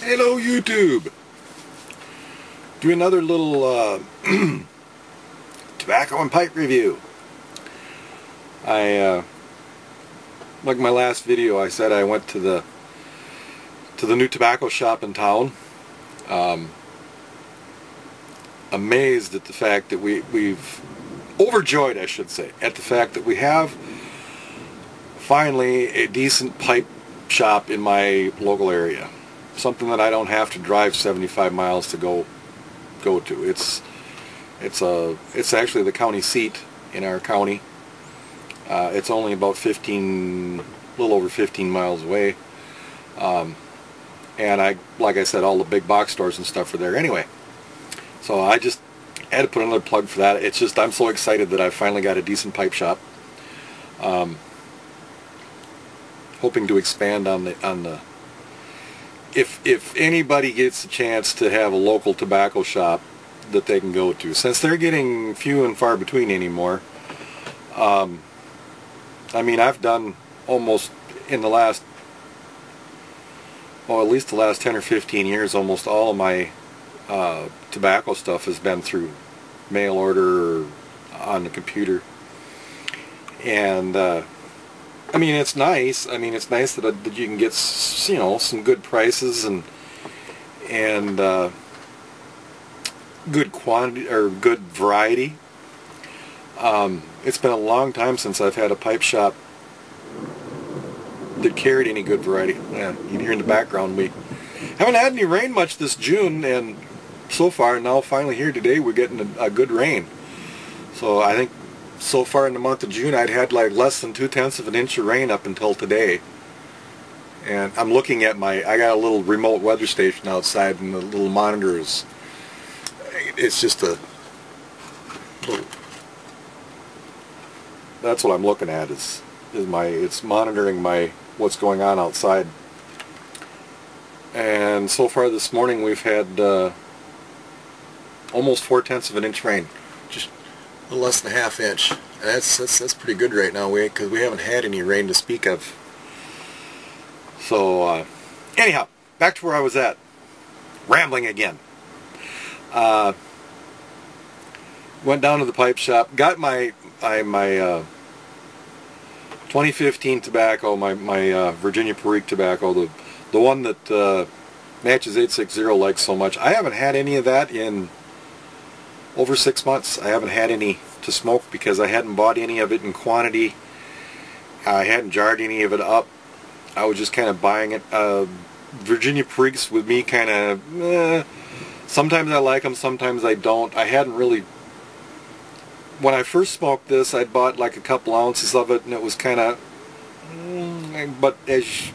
Hello YouTube! Do another little tobacco and pipe review. Like my last video, I said I went to the new tobacco shop in town. Amazed at the fact that we've overjoyed, I should say, at the fact that we have finally a decent pipe shop in my local area. Something that I don't have to drive 75 miles to go to. It's actually the county seat in our county. It's only about a little over 15 miles away. And like I said, all the big box stores and stuff are there anyway. So I just had to put another plug for that. It's just I'm so excited that I finally got a decent pipe shop. Hoping to expand on the if anybody gets a chance to have a local tobacco shop that they can go to, since they're getting few and far between anymore. I mean, I've done almost in the last, well, at least the last 10 or 15 years, almost all of my tobacco stuff has been through mail order or on the computer. And I mean, it's nice. I mean, it's nice that you can get, you know, some good prices and good quantity or good variety. It's been a long time since I've had a pipe shop that carried any good variety. Yeah, you can hear in the background we haven't had any rain much this June, and so far now finally here today we're getting a good rain. So I think so far in the month of June I'd had like less than 2/10 of an inch of rain up until today. And I'm looking at I got a little remote weather station outside, and the little monitor is, it's just a little, that's what I'm looking at is it's monitoring what's going on outside. And so far this morning we've had almost 4/10 of an inch rain. Just a little less than a half inch. That's pretty good right now, because we haven't had any rain to speak of. So anyhow, back to where I was at. Rambling again. Went down to the pipe shop, got my 2015 tobacco, my Virginia Perique tobacco, the one that Matches 860 likes so much. I haven't had any of that in over 6 months. I haven't had any to smoke because I hadn't bought any of it in quantity. I hadn't jarred any of it up. I was just kind of buying it. Virginia Periques with me kind of, sometimes I like them, sometimes I don't. I hadn't really, when I first smoked this, I'd bought like a couple ounces of it, and it was kind of, but as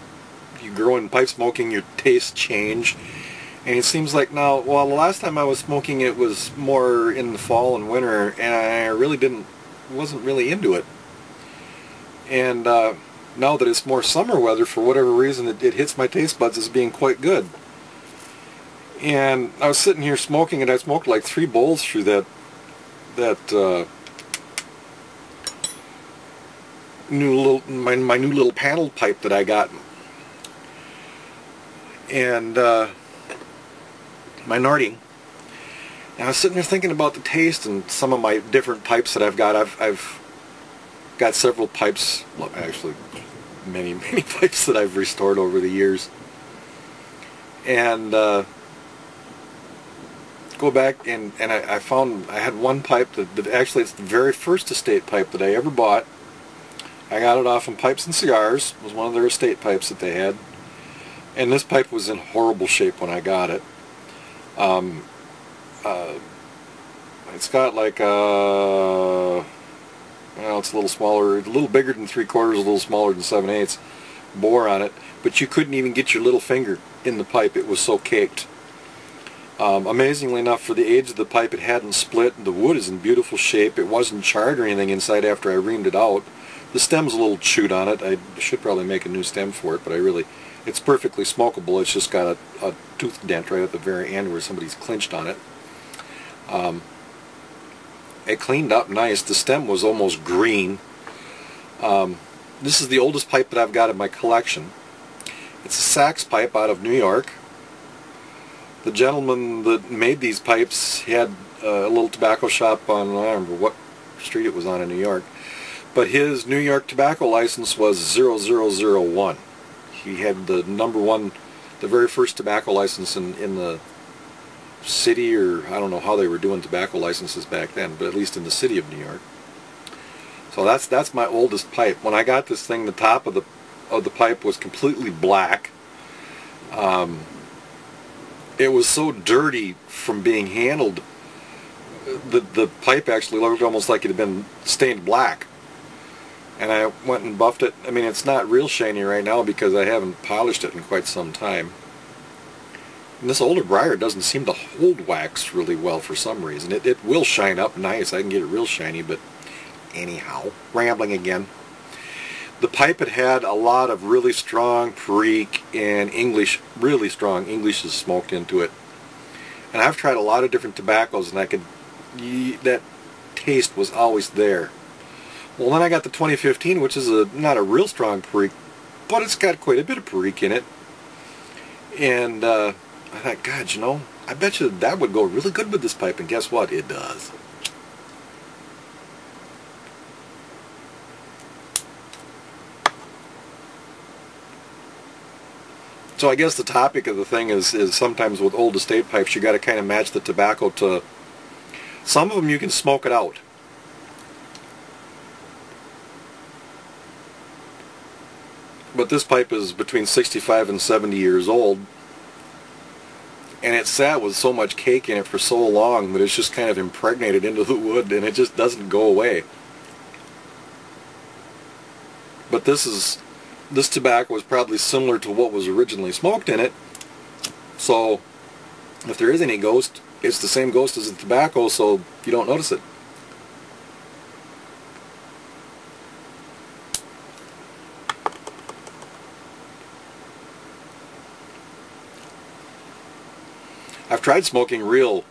you grow in pipe smoking, your tastes change. And it seems like now, well, the last time I was smoking it was more in the fall and winter, and I really wasn't really into it. And now that it's more summer weather, for whatever reason, it hits my taste buds as being quite good. And I was sitting here smoking, and I smoked like 3 bowls through my new little panel pipe that I got. And my Narding. And I was sitting there thinking about the taste and some of my different pipes that I've got. I've got several pipes, well, actually many pipes that I've restored over the years. And go back and I found I had one pipe that actually it's the very first estate pipe that I ever bought. I got it off in Pipes and Cigars. It was one of their estate pipes that they had. And this pipe was in horrible shape when I got it. It's got like well, it's a little smaller, a little bigger than 3/4, a little smaller than 7/8 bore on it, but you couldn't even get your little finger in the pipe. It was so caked. Amazingly enough, for the age of the pipe, it hadn't split. The wood is in beautiful shape. It wasn't charred or anything inside after I reamed it out. The stem's a little chewed on it. I should probably make a new stem for it, but it's perfectly smokable. It's just got a tooth dent right at the very end where somebody's clinched on it. It cleaned up nice. The stem was almost green. This is the oldest pipe that I've got in my collection. It's a Sachs pipe out of New York. The gentleman that made these pipes had a little tobacco shop on, I don't remember what street it was on in New York, but his New York tobacco license was 0001. He had the #1, the very first tobacco license in the city, or I don't know how they were doing tobacco licenses back then, but at least in the city of New York. So that's my oldest pipe. When I got this thing, the top of the pipe was completely black. It was so dirty from being handled. The pipe actually looked almost like it had been stained black. And I went and buffed it. I mean, it's not real shiny right now because I haven't polished it in quite some time. And this older briar doesn't seem to hold wax really well for some reason. It will shine up nice. I can get it real shiny, but anyhow, rambling again. The pipe had a lot of really strong Perique and English, really strong Englishes smoked into it. And I've tried a lot of different tobaccos, and that taste was always there. Well, then I got the 2015, which is not a real strong Perique, but it's got quite a bit of Perique in it. And I thought, God, you know, I bet you that would go really good with this pipe, and guess what? It does. So I guess the topic of the thing is sometimes with old estate pipes, you got to kind of match the tobacco to. Some of them you can smoke it out. But this pipe is between 65 and 70 years old, and it sat with so much cake in it for so long that it's just kind of impregnated into the wood, and it just doesn't go away. But this tobacco is probably similar to what was originally smoked in it, so if there is any ghost, it's the same ghost as the tobacco, so you don't notice it. I've tried smoking real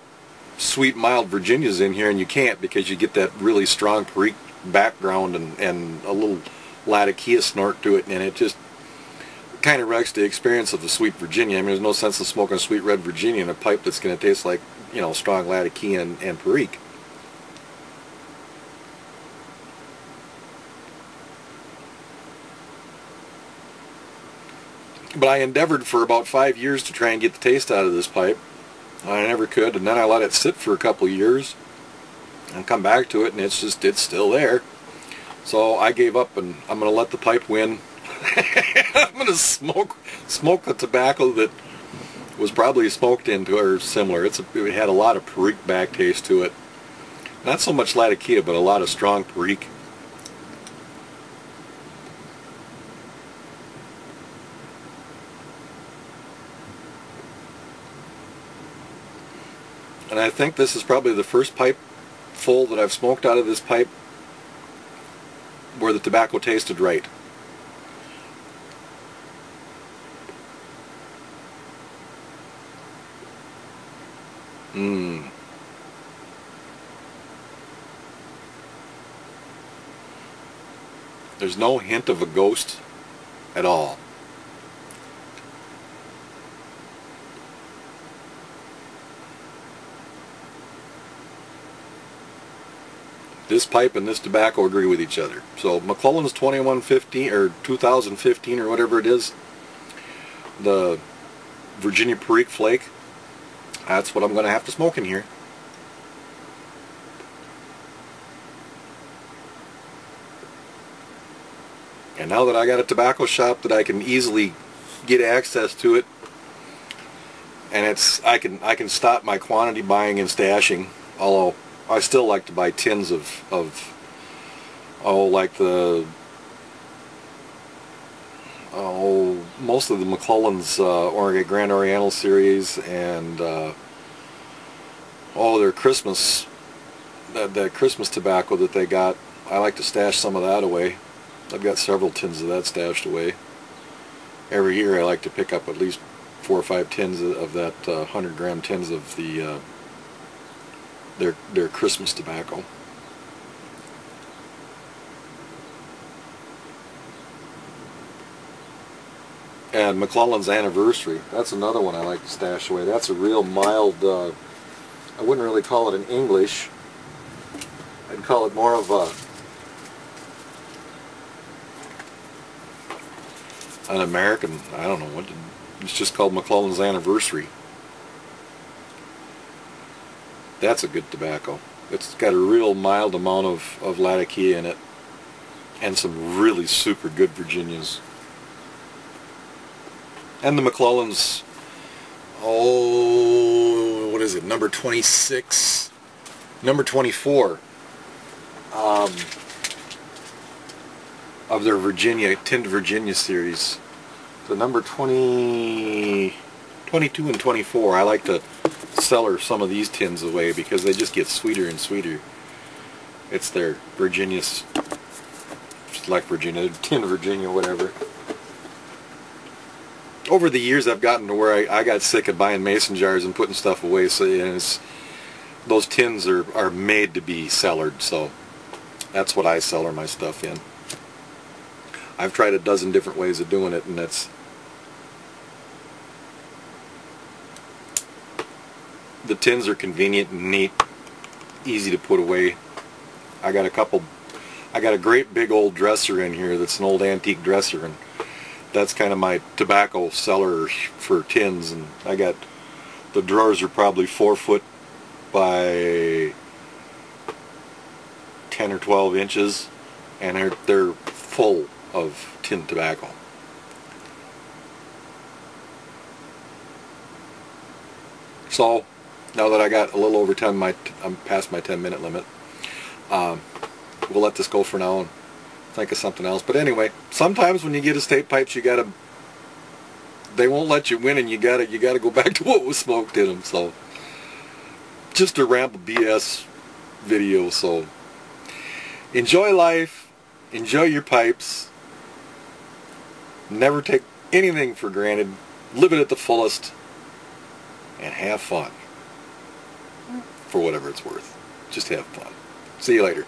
sweet, mild Virginias in here, and you can't because you get that really strong Perique background and a little Latakia snort to it, and it just kind of wrecks the experience of the sweet Virginia. I mean, there's no sense in smoking a sweet red Virginia in a pipe that's going to taste like, you know, strong Latakia and Perique. But I endeavored for about 5 years to try and get the taste out of this pipe. I never could, and then I let it sit for a couple of years and come back to it, and it's still there. So I gave up, and I'm going to let the pipe win. I'm going to smoke the tobacco that was probably smoked into, or similar. It had a lot of Perique back taste to it. Not so much Latakia, but a lot of strong Perique. And I think this is probably the first pipe full that I've smoked out of this pipe where the tobacco tasted right. There's no hint of a ghost at all. This pipe and this tobacco agree with each other. So McClelland's 2115 or 2015 or whatever it is, the Virginia Perique Flake, that's what I'm going to have to smoke in here. And now that I got a tobacco shop that I can easily get access to it, and I can stop my quantity buying and stashing, although I still like to buy tins of like most of the McClelland's Grand Oriental series, and their Christmas, that Christmas tobacco that they got. I like to stash some of that away. I've got several tins of that stashed away. Every year I like to pick up at least 4 or 5 tins of that 100-gram tins of the their Christmas tobacco. And McClelland's Anniversary. That's another one I like to stash away. That's a real mild, I wouldn't really call it an English. I'd call it more of an American, I don't know what, it's just called McClelland's Anniversary. That's a good tobacco. It's got a real mild amount of Latakia in it, and some really super good Virginias. And the McClelland's, oh, what is it, number 26, number 24 of their Virginia, Tinned Virginia series. The number 22 and 24, I like to cellar some of these tins away because they just get sweeter and sweeter. It's their Virginia's, Select Virginia, Tinned Virginia, whatever. Over the years I've gotten to where I got sick of buying mason jars and putting stuff away, so those tins are made to be cellared, so that's what I cellar my stuff in. I've tried a dozen different ways of doing it, and the tins are convenient and neat, easy to put away. I got a great big old dresser in here that's an old antique dresser, and that's kind of my tobacco cellar for tins. And I got, the drawers are probably 4 foot by 10 or 12 inches, and they're full of tin tobacco. So now that I got a little over 10, I'm past my 10-minute limit. We'll let this go for now and think of something else. But anyway, sometimes when you get estate pipes, they won't let you win, and you gotta go back to what was smoked in them. So just a ramble BS video. So enjoy life, enjoy your pipes, never take anything for granted, live it at the fullest, and have fun. For whatever it's worth. Just have fun. See you later.